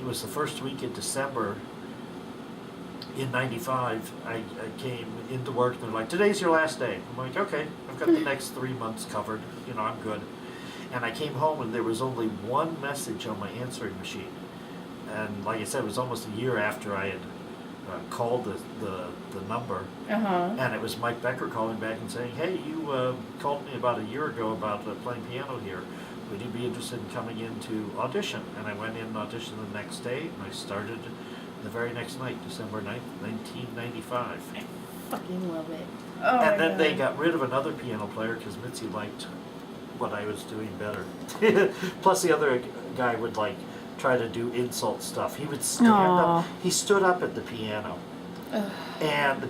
think it was the first week in December in 95, I came into work and they're like, today's your last day. I'm like, okay, I've got the next 3 months covered, I'm good. And I came home and there was only one message on my answering machine. And like I said, it was almost a year after I had called the number. And it was Mike Becker calling back and saying, hey, you called me about a year ago about playing piano here. Would you be interested in coming in to audition? And I went in and auditioned the next day, and I started the very next night, December 9th, 1995. I fucking love it. And then they got rid of another piano player because Mitzi liked what I was doing better. Plus the other guy would try to do insult stuff. He would stand up. He stood up at the piano. And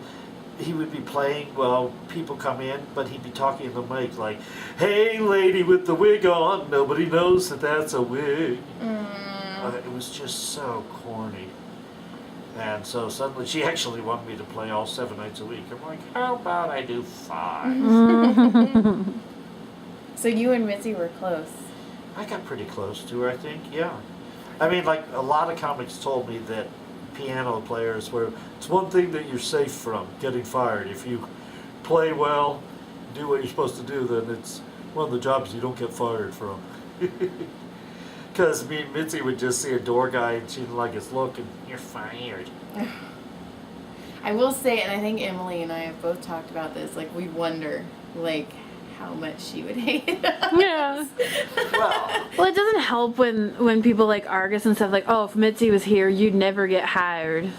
he would be playing while people come in, but he'd be talking in the mic like, hey lady with the wig on, nobody knows that that's a wig. It was just so corny. And so suddenly she actually wanted me to play all 7 nights a week. I'm like, how about I do 5? So you and Mitzi were close. I got pretty close to her, I think, yeah. I mean, a lot of comics told me that piano players it's one thing that you're safe from getting fired. If you play well, do what you're supposed to do, then it's one of the jobs you don't get fired from. Because me and Mitzi would just see a door guy and she'd like his look and you're fired. I will say, and I think Emily and I have both talked about this, we wonder, how much she would hate us. Yeah. Well, it doesn't help when people Argus and stuff oh, if Mitzi was here, you'd never get hired.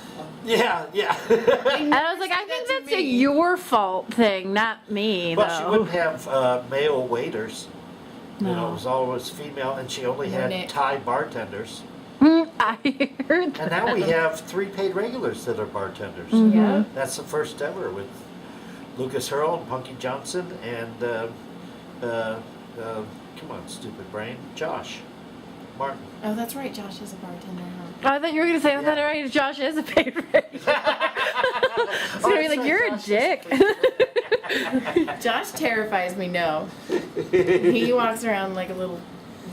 Yeah. And I was like, I think that's a your fault thing, not me. Well, though. she wouldn't have male waiters. No. It was always female, and she only had Thai bartenders. I heard that. And now we have 3 paid regulars that are bartenders. Yeah. That's the first ever with Lucas Hurl and Punky Johnson and, come on, stupid brain, Josh Martin. Oh, that's right. Josh is a bartender, huh? I thought you were going to say, I thought right, Josh is a paid regular. It's going to be you're a dick. Josh terrifies me, no. He walks around like a little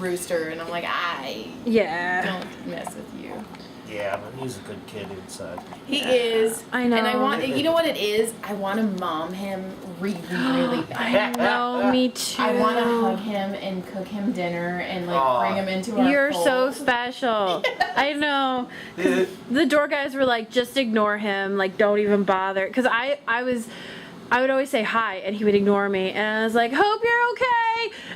rooster, and I'm like, don't mess with you. Yeah, but he's a good kid inside. He is. I know. And I want, you know what it is? I want to mom him really, really bad. I know, me too. I want to hug him and cook him dinner and bring him into our You're fold. so special. I know. 'Cause the door guys were just ignore him, don't even bother. Because I would always say hi, and he would ignore me, and I was like, hope you're okay.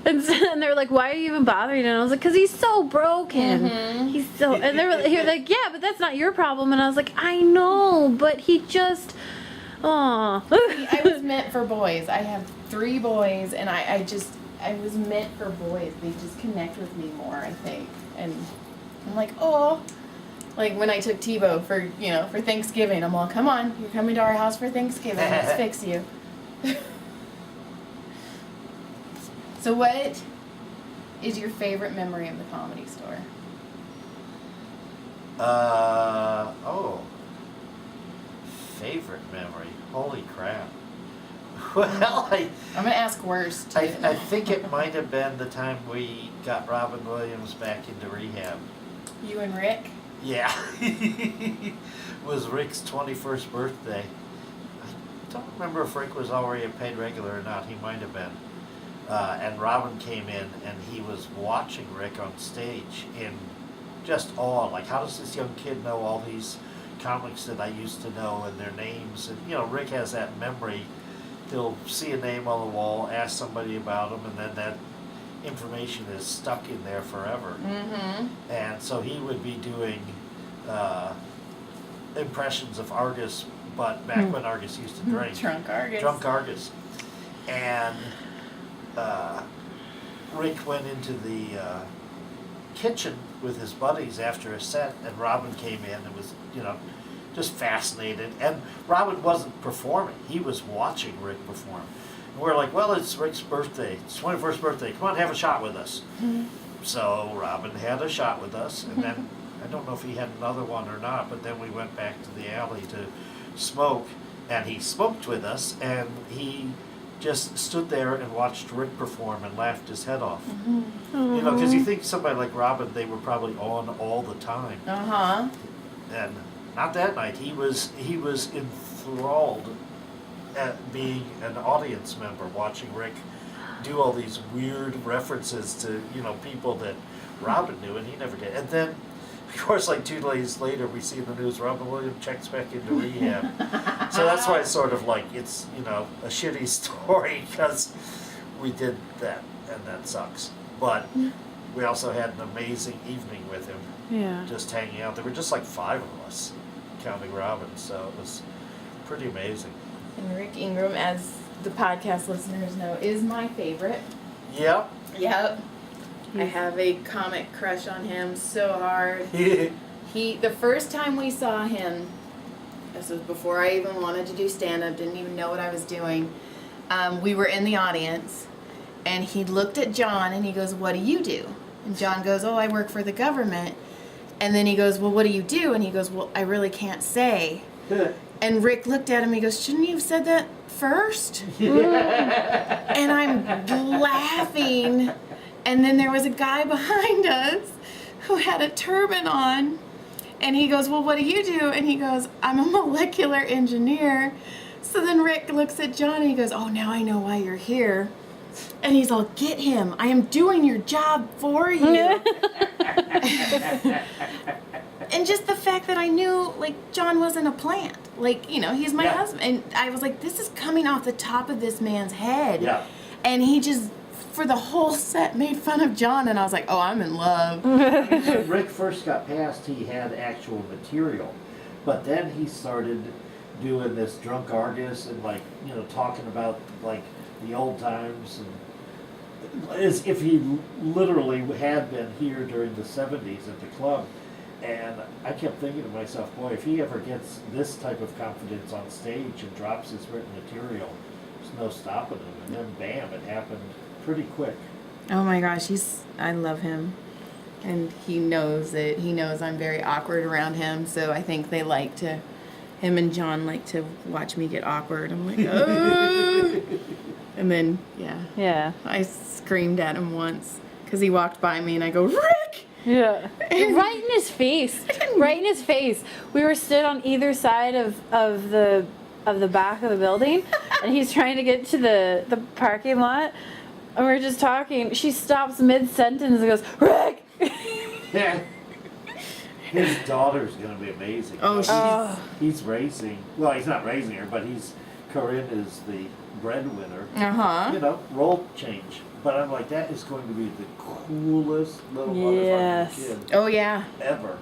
And they were like, why are you even bothering him? And I was like, because he's so broken. He's so, and they were like, yeah, but that's not your problem. And I was like, I know, but he just, aw. I was meant for boys. I have 3 boys, and I was meant for boys. They just connect with me more, I think. And I'm like, oh. When I took Tebow for Thanksgiving, I'm all, come on, you're coming to our house for Thanksgiving. Let's fix you. So what is your favorite memory of the Comedy Store? Favorite memory. Holy crap. Well, I'm going to ask worst. I think it might have been the time we got Robin Williams back into rehab. You and Rick? Yeah. It was Rick's 21st birthday. I don't remember if Rick was already a paid regular or not. He might have been. And Robin came in and he was watching Rick on stage in just awe. How does this young kid know all these comics that I used to know and their names? And, Rick has that memory. He'll see a name on the wall, ask somebody about them, and then that information is stuck in there forever. And so he would be doing impressions of Argus, but back when Argus used to drink. Drunk Argus. Drunk Argus. And Rick went into the kitchen with his buddies after a set, and Robin came in and was, just fascinated. And Robin wasn't performing. He was watching Rick perform. And we're like, well, it's Rick's birthday. It's 21st birthday. Come on, have a shot with us. So Robin had a shot with us, and then I don't know if he had another one or not, but then we went back to the alley to smoke, and he smoked with us, and he just stood there and watched Rick perform and laughed his head off. Mm-hmm. You know, because you think somebody like Robin, they were probably on all the time. Uh-huh. And not that night. He was enthralled at being an audience member, watching Rick do all these weird references to, you know, people that Robin knew and he never did. And then, of course, like 2 days later, we see in the news Robin Williams checks back into rehab. So that's why it's sort of like it's, you know, a shitty story because we did that and that sucks. But we also had an amazing evening with him, Yeah. just hanging out. There were just like 5 of us, counting Robin, so it was pretty amazing. And Rick Ingram, as the podcast listeners know, is my favorite. Yep. Yep. I have a comic crush on him so hard. The first time we saw him, this was before I even wanted to do stand-up, didn't even know what I was doing. We were in the audience, and he looked at John, and he goes, "What do you do?" And John goes, "Oh, I work for the government." And then he goes, "Well, what do you do?" And he goes, "Well, I really can't say." And Rick looked at him, he goes, "Shouldn't you have said that first?" And I'm laughing. And then there was a guy behind us who had a turban on. And he goes, "Well, what do you do?" And he goes, "I'm a molecular engineer." So then Rick looks at John and he goes, "Oh, now I know why you're here." And he's all, "Get him. I am doing your job for you." And just the fact that I knew, like, John wasn't a plant. Like, you know, he's my husband. And I was like, this is coming off the top of this man's head. Yeah. And he just, for the whole set, made fun of John. And I was like, oh, I'm in love. When Rick first got passed, he had actual material. But then he started doing this Drunk Argus and, like, you know, talking about, like, the old times. And as if he literally had been here during the 70s at the club. And I kept thinking to myself, boy, if he ever gets this type of confidence on stage and drops his written material, there's no stopping him. And then bam, it happened pretty quick. Oh my gosh, I love him. And he knows it. He knows I'm very awkward around him. So I think him and John like to watch me get awkward. I'm like, oh. And then, Yeah. I screamed at him once because he walked by me and I go, "Rick!" Yeah. Right in his face. Right in his face. We were stood on either side of the back of the building, and he's trying to get to the parking lot, and we're just talking. She stops mid-sentence and goes, "Rick!" Yeah. His daughter's gonna be amazing. Oh, he's raising. Well, he's not raising her, but Corinne is the breadwinner. Uh-huh. You know, role change. But I'm like, that is going to be the coolest little Yes. motherfucking kid Oh, yeah. ever.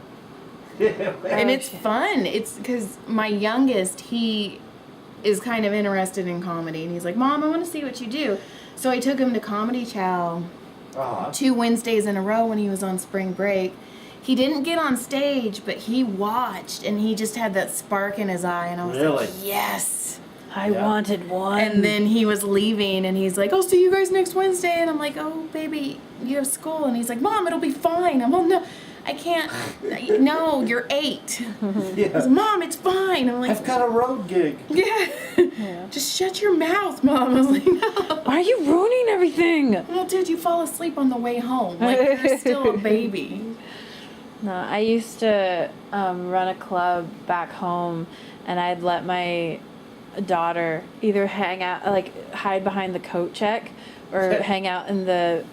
And it's fun. It's because my youngest, he is kind of interested in comedy. And he's like, "Mom, I want to see what you do." So I took him to Comedy Chow 2 Wednesdays in a row when he was on spring break. He didn't get on stage, but he watched. And he just had that spark in his eye. And I was Really? like, yes. I wanted one. And then he was leaving, and he's like, "I'll see you guys next Wednesday." And I'm like, "Oh, baby, you have school." And he's like, "Mom, it'll be fine." I'm all, "No, I can't. No, you're 8. Yeah. He's like, "Mom, it's fine." I'm like, I've got a road gig. yeah. Just shut your mouth, Mom. I was like, "No." Why are you ruining everything? Well, dude, you fall asleep on the way home. Like, you're still a baby. No, I used to run a club back home, and I'd let my daughter either hang out, like hide behind the coat check, or hang out in the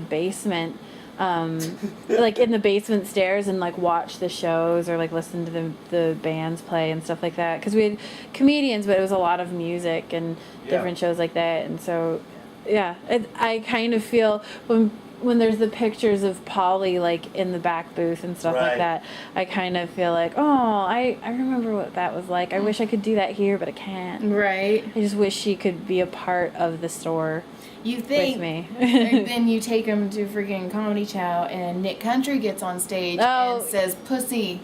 basement, like in the basement stairs, and like watch the shows or like listen to the bands play and stuff like that. Because we had comedians, but it was a lot of music and different shows like that. And so, yeah, I kind of feel when there's the pictures of Polly like in the back booth and stuff like that, I kind of feel like, oh, I remember what that was like. I wish I could do that here, but I can't. Right. I just wish she could be a part of the store You think, with me. and then you take him to freaking Comedy Chow, and Nick Country gets on stage and says "pussy"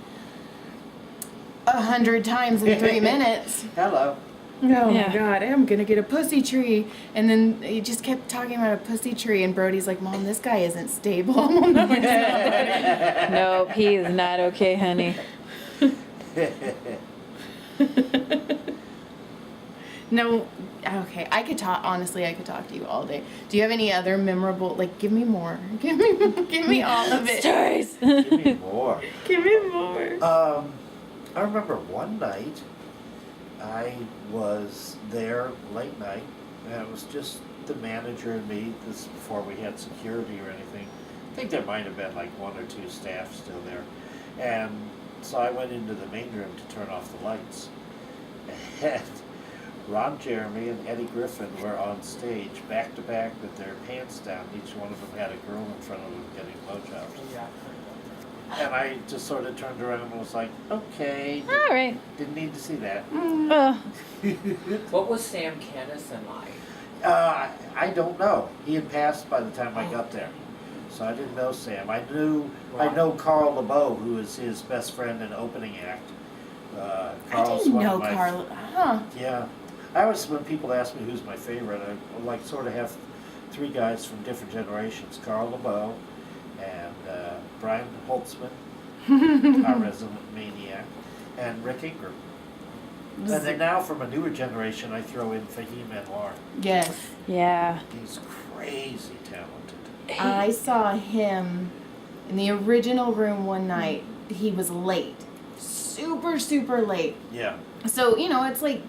100 times in 3 minutes. Hello. Oh my God, I'm gonna get a pussy tree. And then he just kept talking about a pussy tree, and Brody's like, "Mom, this guy isn't stable." No, it's not. Nope, he is not okay, honey. No, Okay, I could talk. Honestly, I could talk to you all day. Do you have any other memorable? Like, give me more. Give me all of it. Stories. Give me more. Give me more. I remember one night I was there late night, and it was just the manager and me. This is before we had security or anything. I think there might have been like 1 or 2 staff still there. And so I went into the main room to turn off the lights. And Ron Jeremy and Eddie Griffin were on stage back to back with their pants down. Each one of them had a girl in front of them getting blowjobs. Yeah. And I just sort of turned around and was like, okay, All right. didn't need to see that. What was Sam Kennison like? I don't know. He had passed by the time I got there. So I didn't know Sam. I know Carl LeBeau, who is his best friend and opening act. I Carl's didn't one know of my Carl. Huh. Yeah. I always, when people ask me who's my favorite, I like sort of have 3 guys from different generations. Carl LeBeau and Brian Holtzman, our resident maniac, and Rick Ingram. And then now from a newer generation, I throw in Fahim Anwar. Yes. Yeah. He's crazy talented. I saw him in the original room one night. He was late. Super, super late. Yeah. So, it's like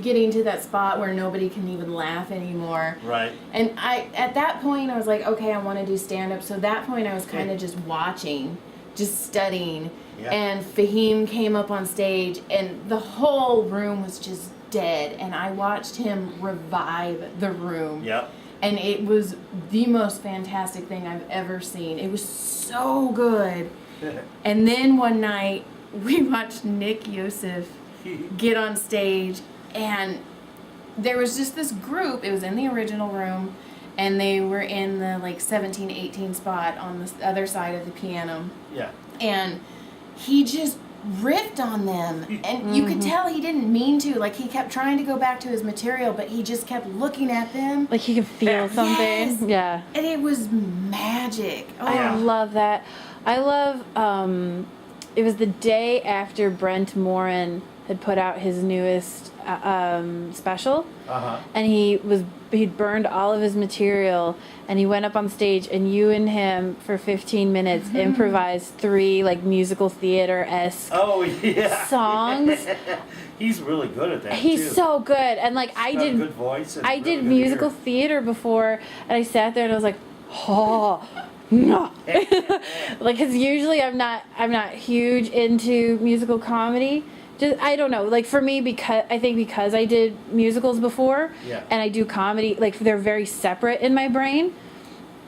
getting to that spot where nobody can even laugh anymore. Right. And at that point, I was like, okay, I want to do stand-up. So at that point, I was kind of just watching, just studying. Yeah. And Fahim came up on stage, and the whole room was just dead. And I watched him revive the room. Yep. And it was the most fantastic thing I've ever seen. It was so good. And then one night, we watched Nick Yosef get on stage, and there was just this group. It was in the original room, and they were in the like 17, 18 spot on the other side of the piano. Yeah. And he just riffed on them, and you could tell he didn't mean to. Like, he kept trying to go back to his material, but he just kept looking at them. Like he can feel something. Yes. Yeah. And it was magic. Oh. I love that. I love, it was the day after Brent Morin had put out his newest special. Uh-huh. And he'd burned all of his material, and he went up on stage, and you and him for 15 minutes improvised 3 like musical theater-esque Oh, yeah. songs. He's really good at that, He's too. so good. And like He's got a good voice and I really did good musical ear. theater before, and I sat there and I was like, oh no. Like, cause usually I'm not huge into musical comedy. Just, I don't know, like for me, because I did musicals before, Yeah. and I do comedy, like they're very separate in my brain.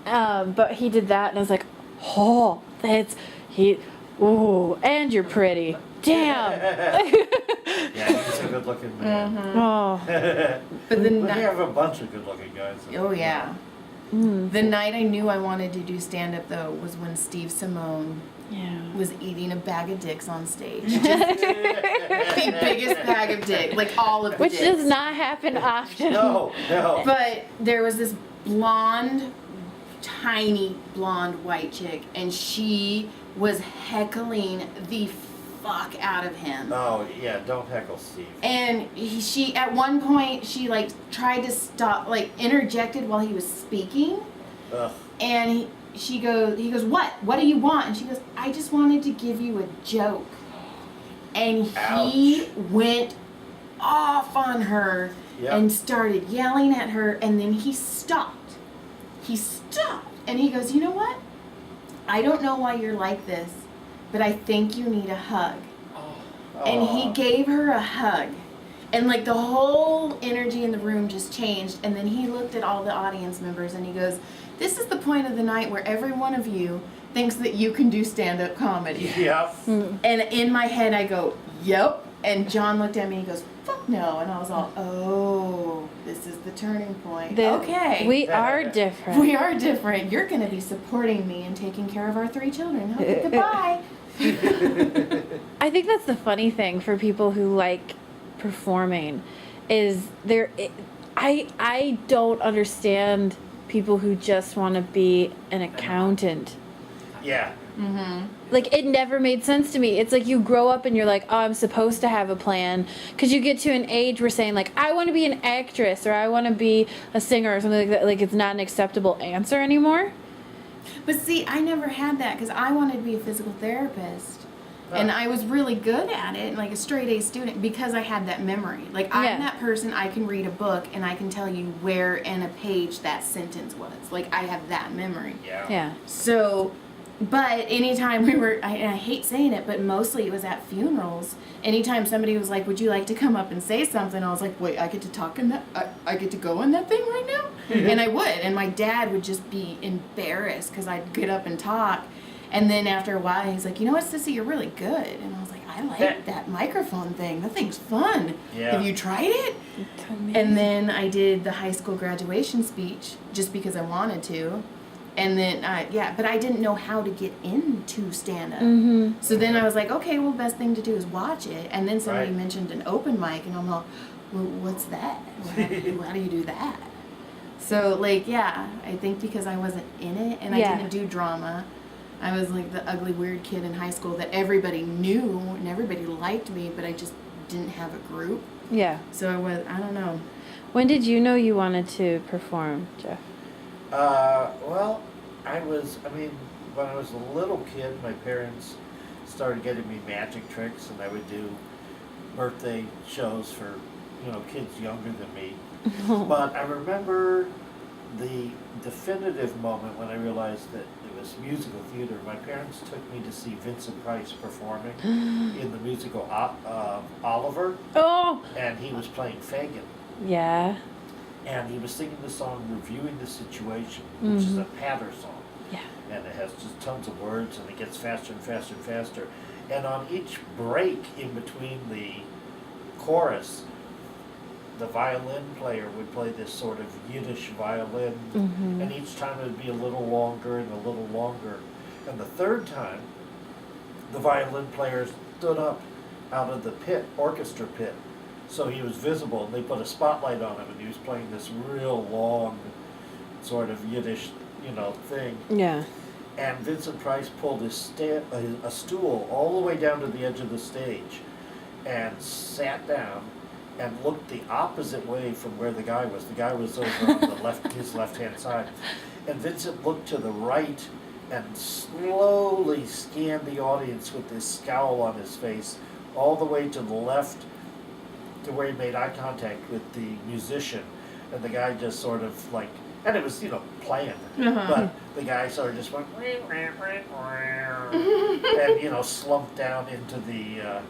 But he did that, and I was like, oh, ooh, and you're pretty. Damn. Yeah, he's a good-looking man. Oh. But the We night, have a bunch of good-looking guys. oh yeah. The night I knew I wanted to do stand-up, though, was when Steve Simone Yeah. was eating a bag of dicks on stage. Just the biggest bag of dick, like all of the Which dicks. does not happen often. No. But there was this blonde, tiny blonde white chick, and she was heckling the fuck out of him. Oh, yeah, don't heckle Steve. And she, at one point, she like tried to stop, like interjected while he was speaking, Ugh. and he goes, what do you want? And she goes, I just wanted to give you a joke. And he went off on her and started yelling at her, and then he stopped. And he goes, you know what? I don't know why you're like this, but I think you need a hug. And he gave her a hug. And like the whole energy in the room just changed. And then he looked at all the audience members and he goes, this is the point of the night where every one of you thinks that you can do stand-up comedy. Yep. And in my head I go, yep. And John looked at me and he goes, fuck no. And I was all, oh, this is the turning point. Okay. We are different. We are different. You're going to be supporting me and taking care of our 3 children. Okay, goodbye. I think that's the funny thing for people who like performing is I don't understand people who just want to be an accountant. Yeah. Like, it never made sense to me. It's like you grow up and you're like, oh, I'm supposed to have a plan. Because you get to an age where saying, like, I want to be an actress or I want to be a singer or something like that. Like, it's not an acceptable answer anymore. But see, I never had that because I wanted to be a physical therapist. And I was really good at it, like a straight A student, because I had that memory. Like, I'm that person, I can read a book and I can tell you where in a page that sentence was. Like, I have that memory. Yeah. So, but anytime we were, I hate saying it, but mostly it was at funerals. Anytime somebody was like, would you like to come up and say something? I was like, wait, I get to talk in that, I get to go in that thing right now? And I would. And my dad would just be embarrassed because I'd get up and talk. And then after a while, he's like, you know what, Sissy, you're really good. And I was like, I like that microphone thing. That thing's fun. Yeah. Have you tried it? And then I did the high school graduation speech just because I wanted to. And then, but I didn't know how to get into stand-up. So then I was like, okay, well, best thing to do is watch it. And then somebody mentioned an open mic, and I'm like, well, what's that? How do you do that? So, like, I think because I wasn't in it, and I didn't do drama, I was like the ugly, weird kid in high school that everybody knew, and everybody liked me, but I just didn't have a group. Yeah. So I don't know. When did you know you wanted to perform, Jeff? Well, when I was a little kid, my parents started getting me magic tricks, and I would do birthday shows for, kids younger than me. But I remember the definitive moment when I realized that it was musical theater. My parents took me to see Vincent Price performing in the musical Oliver. Oh! And he was playing Fagin. Yeah. And he was singing the song Reviewing the Situation, which is a patter song. Yeah. And it has just tons of words, and it gets faster and faster and faster. And on each break in between the chorus, the violin player would play this sort of Yiddish violin, and each time it would be a little longer and a little longer. And the third time, the violin player stood up out of the orchestra pit, so he was visible, and they put a spotlight on him, and he was playing this real long sort of Yiddish, thing. Yeah. And Vincent Price pulled a stool all the way down to the edge of the stage and sat down and looked the opposite way from where the guy was. The guy was over on the his left-hand side. And Vincent looked to the right and slowly scanned the audience with this scowl on his face all the way to the left to where he made eye contact with the musician. And the guy just sort of like, and it was, planned, but the guy sort of just went, and, slumped down into the,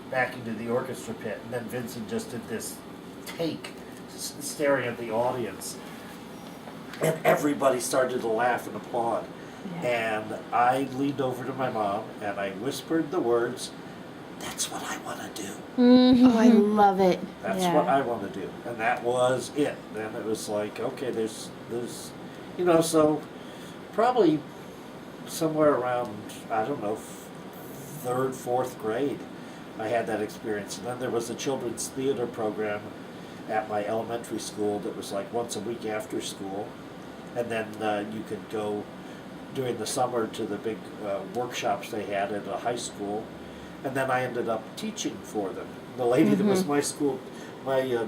back into the orchestra pit. And then Vincent just did this take, staring at the audience. And everybody started to laugh and applaud. Yeah. And I leaned over to my mom and I whispered the words, "That's what I want to do." Oh, I love it. That's what I want to do. And that was it. Then it was like, okay, there's so probably somewhere around, I don't know, third, fourth grade, I had that experience. And then there was a children's theater program at my elementary school that was like once a week after school. And then you could go during the summer to the big workshops they had at a high school. And then I ended up teaching for them. The lady that was my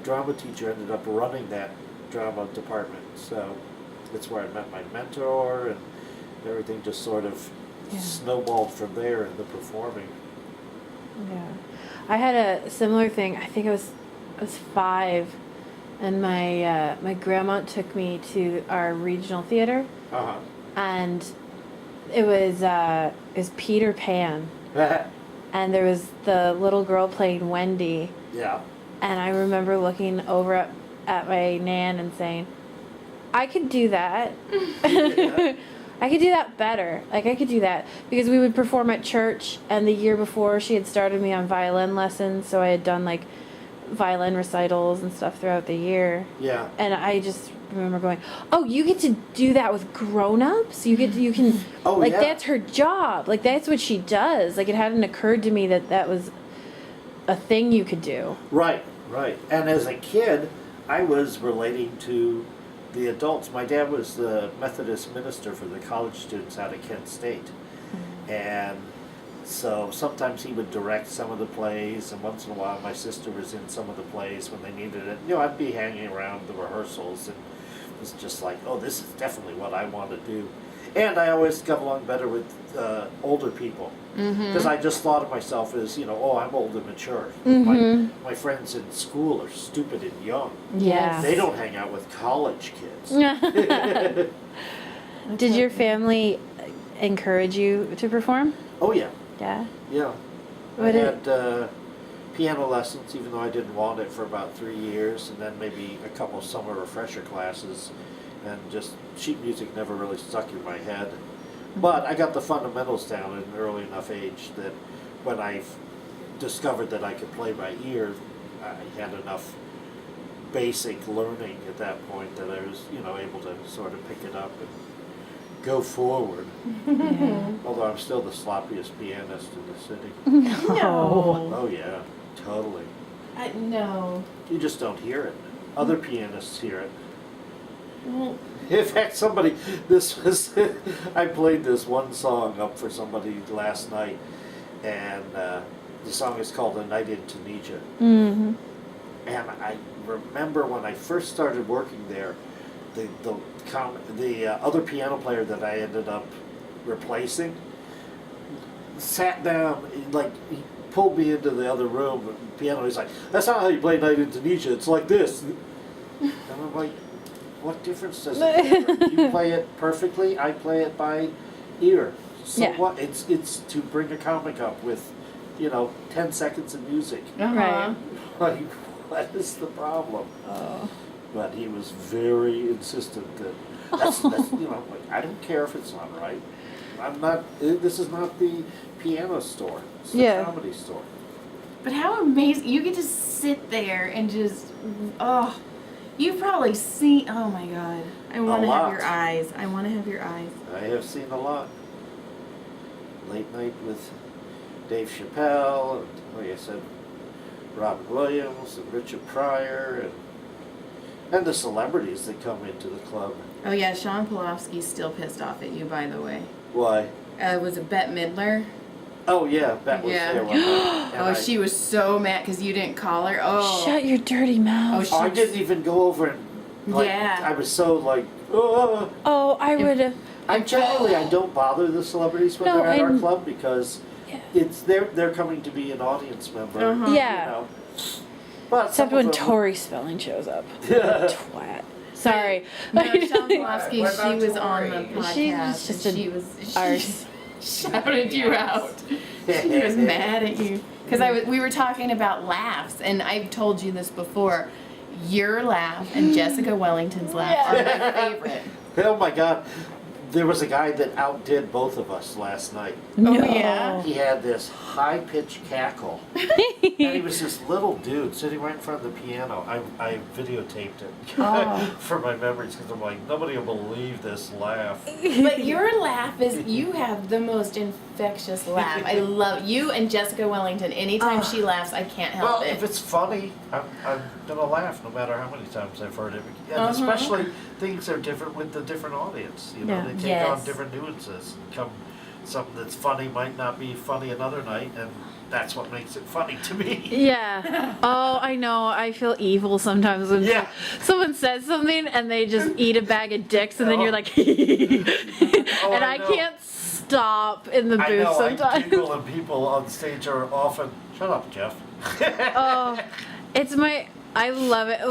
drama teacher ended up running that drama department. So that's where I met my mentor, and everything just sort of snowballed from there in the performing. Yeah. I had a similar thing. I think I was 5, and my grandma took me to our regional theater. And it was Peter Pan. And there was the little girl playing Wendy. Yeah. And I remember looking over at my nan and saying, I could do that. I could do that better. Like, I could do that. Because we would perform at church, and the year before she had started me on violin lessons, so I had done, like, violin recitals and stuff throughout the year. Yeah. And I just remember going, oh, you get to do that with grown-ups? You can, that's her job. Like, that's what she does. Like, it hadn't occurred to me that was a thing you could do. Right. And as a kid, I was relating to the adults. My dad was the Methodist minister for the college students out of Kent State. And so sometimes he would direct some of the plays, and once in a while my sister was in some of the plays when they needed it. You know, I'd be hanging around the rehearsals, and it was just like, oh, this is definitely what I want to do. And I always got along better with older people, because I just thought of myself as, you know, oh, I'm old and mature. My friends in school are stupid and young. Yeah. They don't hang out with college kids. Did your family encourage you to perform? Oh yeah, Yeah. yeah. I What had piano lessons, even though I didn't want it, for about 3 years, and then maybe a couple summer refresher classes, and just sheet music never really stuck in my head. But I got the fundamentals down at an early enough age that when I discovered that I could play by ear, I had enough basic learning at that point that I was, you know, able to sort of pick it up and go forward. Yeah. Although I'm still the sloppiest pianist in the city. No. Oh yeah, totally. No. You just don't hear it. Other pianists hear it. Well, In fact, I played this one song up for somebody last night, and the song is called "A Night in Tunisia." Mm-hmm. And I remember when I first started working there, the other piano player that I ended up replacing sat down, like he pulled me into the other room, piano. He's like, "That's not how you play Night in Tunisia. It's like this." And I'm like, "What difference does it make? You play it perfectly. I play it by ear. So Yeah. what? It's to bring a comic up with, 10 seconds of music. Right. Like, what is the problem?" Oh. But he was very insistent that that's like, I don't care if it's not right. I'm not. This is not the piano store. It's the Yeah. comedy store. but how amazing. You get to sit there and just, oh, you've probably seen, oh my God. I want to have lot. your eyes. I want to have your eyes. I have seen a lot. Late Night with Dave Chappelle, and like I said, Robin Williams and Richard Pryor, and the celebrities that come into the club. Oh yeah, Sean Polofsky's still pissed off at you, by the way. Why? Was it Bette Midler? Oh yeah, Bette was Yeah. there one night. and Oh, she was so mad because you didn't call her. Oh. Shut your dirty mouth. Oh, I didn't even go over and Yeah. I was so like, oh. Oh, I would have. I don't bother the celebrities when No, they're at our and- club because Yeah. it's they're coming to be an audience member. Uh-huh. Yeah. You know. But Except some of when them- Tori Spelling shows up. Twat. Sorry. No, Sean Polofsky, What she about was on the Tori? podcast. She was just and a she was arse. shouted you out. She was mad at you because we were talking about laughs, and I've told you this before. Your laugh and Jessica Wellington's laugh are my favorite. Oh my God. There was a guy that outdid both of us last night. Oh, yeah? He had this high-pitched cackle. And he was this little dude sitting right in front of the piano. I videotaped it Oh. for my memories because I'm like, nobody will believe this laugh. But your laugh is, you have the most infectious laugh. I love you and Jessica Wellington. Anytime she laughs, I can't help Well, it. if it's funny, I'm gonna laugh no matter how many times I've heard it. And Uh-huh. especially things are different with the different audience. Yeah. They take Yes. on different nuances. Something that's funny might not be funny another night, and that's what makes it funny to me. Yeah. Oh, I know. I feel evil sometimes when Yeah. someone says something and they just eat a bag of dicks and then Oh. you're like, Oh, and I I know. can't stop in the I booth know, I sometimes. giggle, and people on stage are often, shut up, Jeff. Oh, it's I love it.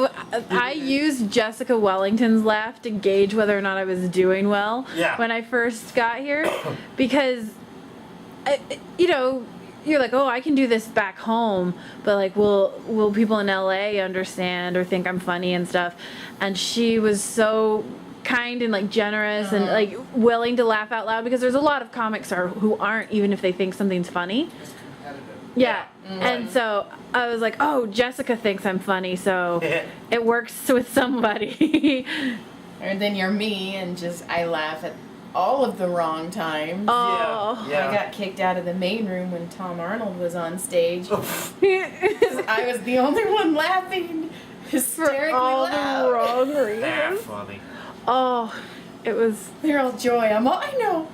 I used Jessica Wellington's laugh to gauge whether or not I was doing well Yeah. when I first got here, because, you're like, oh, I can do this back home, but like, will people in LA understand or think I'm funny and stuff? And she was so kind and like generous and like willing to laugh out loud, because there's a lot of comics who aren't, even if they think something's funny. It's competitive. Yeah. And so I was like, oh, Jessica thinks I'm funny, so it works with somebody. Or then you're me and just, I laugh at all of the wrong times. Oh. Yeah. I got kicked out of the main room when Tom Arnold was on stage. Oh. 'Cause I was the only one laughing hysterically all loud. the wrong Ah, reasons. funny. Oh, it was. They're all joy. I know.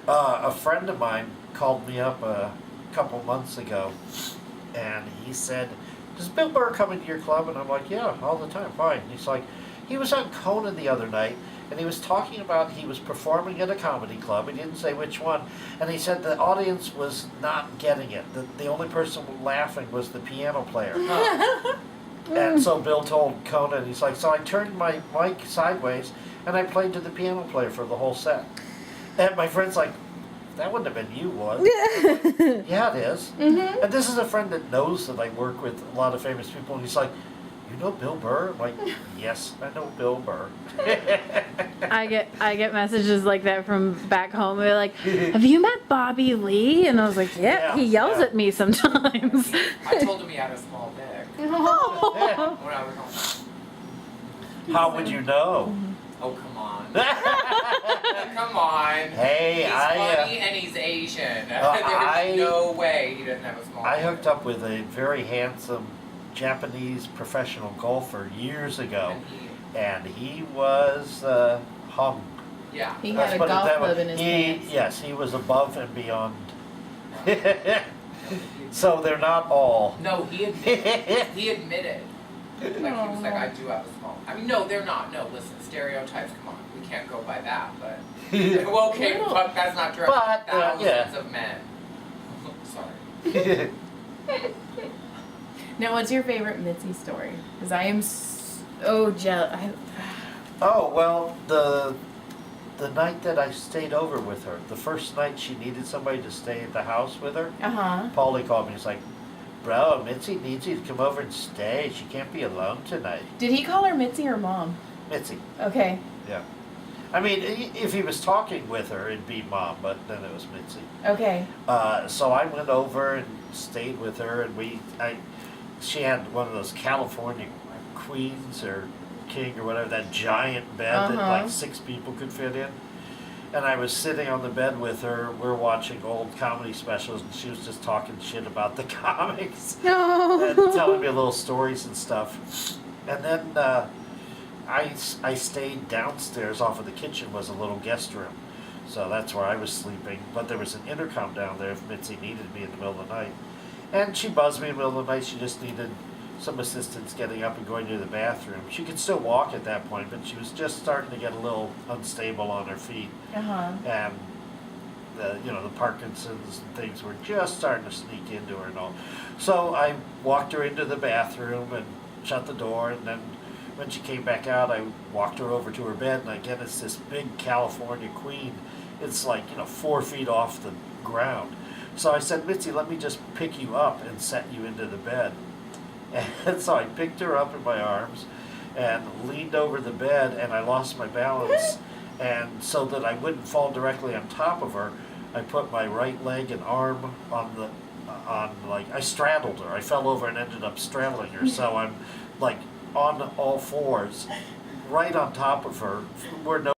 A friend of mine called me up a couple months ago, and he said, "Does Bill Burr come into your club?" And I'm like, "Yeah, all the time, fine." And he's like, "He was on Conan the other night, and he was talking about he was performing at a comedy club. He didn't say which one, and he said the audience was not getting it. The only person laughing was the piano player." And so Bill told Conan, he's like, "So I turned my mic sideways, and I played to the piano player for the whole set." And my friend's like, "That wouldn't have been you, was it?" "Yeah, it is." Mm-hmm. And this is a friend that knows that I work with a lot of famous people, and he's like, "You know Bill Burr?" I'm like, "Yes, I know Bill Burr." I get messages like that from back home. They're like, "Have you met Bobby Lee?" And I was like, "Yeah." Yeah, He yells yeah. at me sometimes. I told him he had a small dick Oh. when I was home. How would you know? Oh, come on. Come on. Hey, He's funny and he's Asian. There's no way he doesn't have a small I dick. hooked up with a very handsome Japanese professional golfer years ago, And and he was hung. yeah. He Let's had a put it golf that way. club in his pants. Yes, he was above and beyond. So they're not all. No, he admitted. He admitted. Like, he was like, Aw. I do have a small. I mean, no, they're not. No, listen, stereotypes, come on. We can't go by that, but. Well, okay, Little. but that's not true. But, Thousands yeah. of men. Sorry. Now, what's your favorite Mitzi story? Because I am so jealous. Oh, well, the night that I stayed over with her, the first night she needed somebody to stay at the house with her, Uh-huh. Paulie called me. He's like, "Bro, Mitzi needs you to come over and stay. She can't be alone tonight." Did he call her Mitzi or Mom? Mitzi, Okay. yeah. I mean, if he was talking with her, it'd be Mom, but then it was Mitzi. Okay. So I went over and stayed with her, and she had one of those California queens or king or whatever, that giant bed that Uh-huh. like 6 people could fit in. And I was sitting on the bed with her. We're watching old comedy specials, and she was just talking shit about the comics and telling me little stories and stuff. And then I stayed downstairs. Off of the kitchen was a little guest room, so that's where I was sleeping. But there was an intercom down there if Mitzi needed me in the middle of the night. And she buzzed me in the middle of the night. She just needed some assistance getting up and going to the bathroom. She could still walk at that point, but she was just starting to get a little unstable on her feet. Uh-huh. And the Parkinson's and things were just starting to sneak into her and all. So I walked her into the bathroom and shut the door, and then when she came back out, I walked her over to her bed, and again, it's this big California queen. It's like, 4 feet off the ground. So I said, "Mitzi, let me just pick you up and set you into the bed." And so I picked her up in my arms and leaned over the bed, and I lost my balance. And so that I wouldn't fall directly on top of her, I put my right leg and arm I straddled her. I fell over and ended up straddling her. So I'm like on all fours, right on top of her, where no